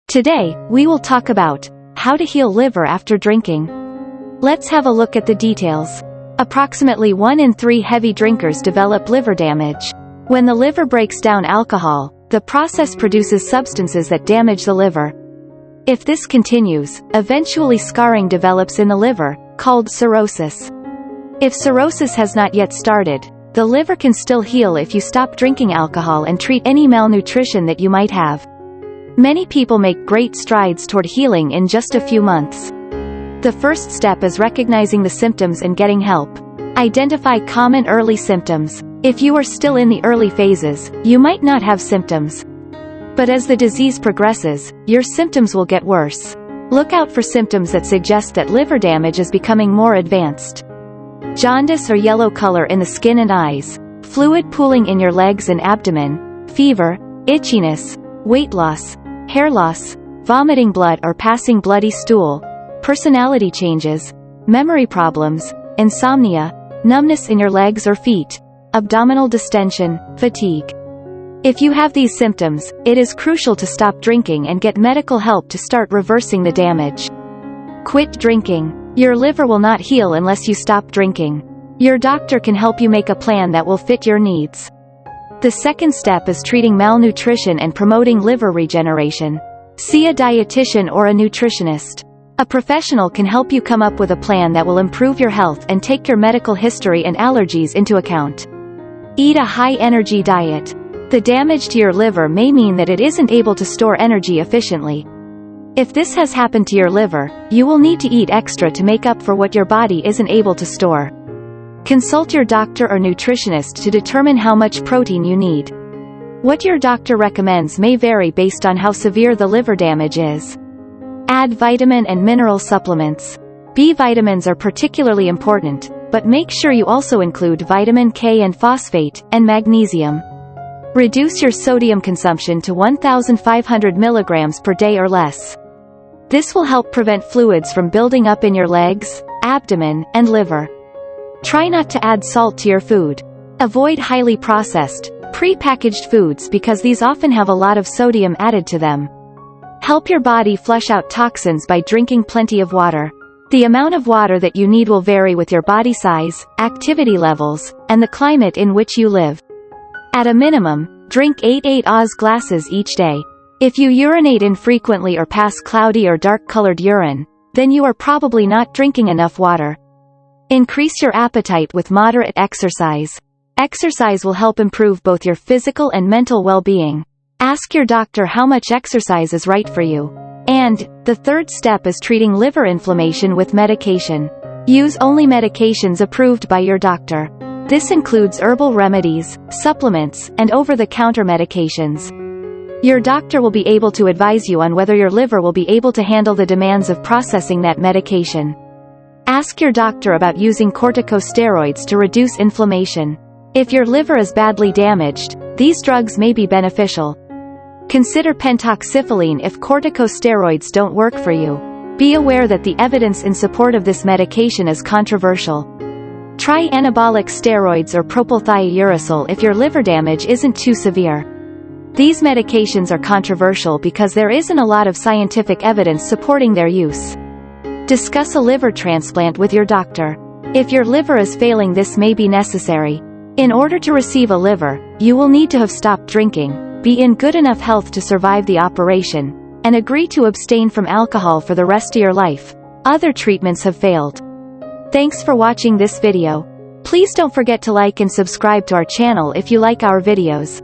Today, we will talk about how to heal liver after drinking. Let's have a look at the details. Approximately 1 in 3 heavy drinkers develop liver damage. When the liver breaks down alcohol, the process produces substances that damage the liver. If this continues, eventually scarring develops in the liver, called cirrhosis. If cirrhosis has not yet started, the liver can still heal if you stop drinking alcohol and treat any malnutrition that you might have. Many people make great strides toward healing in just a few months. The first step is recognizing the symptoms and getting help. Identify common early symptoms. If you are still in the early phases, you might not have symptoms. But as the disease progresses, your symptoms will get worse. Look out for symptoms that suggest that liver damage is becoming more advanced. Jaundice or yellow color in the skin and eyes, fluid pooling in your legs and abdomen, fever, itchiness, weight loss, hair loss, vomiting blood or passing bloody stool, personality changes, memory problems, insomnia, numbness in your legs or feet, abdominal distension, fatigue. If you have these symptoms, it is crucial to stop drinking and get medical help to start reversing the damage. Quit drinking. Your liver will not heal unless you stop drinking. Your doctor can help you make a plan that will fit your needs. The second step is treating malnutrition and promoting liver regeneration. See a dietitian or a nutritionist. A professional can help you come up with a plan that will improve your health and take your medical history and allergies into account. Eat a high-energy diet. The damage to your liver may mean that it isn't able to store energy efficiently. If this has happened to your liver, you will need to eat extra to make up for what your body isn't able to store. Consult your doctor or nutritionist to determine how much protein you need. What your doctor recommends may vary based on how severe the liver damage is. Add vitamin and mineral supplements. B vitamins are particularly important, but make sure you also include vitamin K and phosphate, and magnesium. Reduce your sodium consumption to 1,500 milligrams per day or less. This will help prevent fluids from building up in your legs, abdomen, and liver. Try not to add salt to your food. Avoid highly processed, pre-packaged foods because these often have a lot of sodium added to them. Help your body flush out toxins by drinking plenty of water. The amount of water that you need will vary with your body size, activity levels, and the climate in which you live. At a minimum, drink 8 Oz glasses each day. If you urinate infrequently or pass cloudy or dark-colored urine, then you are probably not drinking enough water. Increase your appetite with moderate exercise. Exercise will help improve both your physical and mental well-being. Ask your doctor how much exercise is right for you. And, the third step is treating liver inflammation with medication. Use only medications approved by your doctor. This includes herbal remedies, supplements, and over-the-counter medications. Your doctor will be able to advise you on whether your liver will be able to handle the demands of processing that medication. Ask your doctor about using corticosteroids to reduce inflammation. If your liver is badly damaged, these drugs may be beneficial. Consider pentoxifylline if corticosteroids don't work for you. Be aware that the evidence in support of this medication is controversial. Try anabolic steroids or propylthiouracil if your liver damage isn't too severe. These medications are controversial because there isn't a lot of scientific evidence supporting their use. Discuss a liver transplant with your doctor. If your liver is failing, this may be necessary. In order to receive a liver, you will need to have stopped drinking, be in good enough health to survive the operation, and agree to abstain from alcohol for the rest of your life. Other treatments have failed. Thanks for watching this video. Please don't forget to like and subscribe to our channel if you like our videos.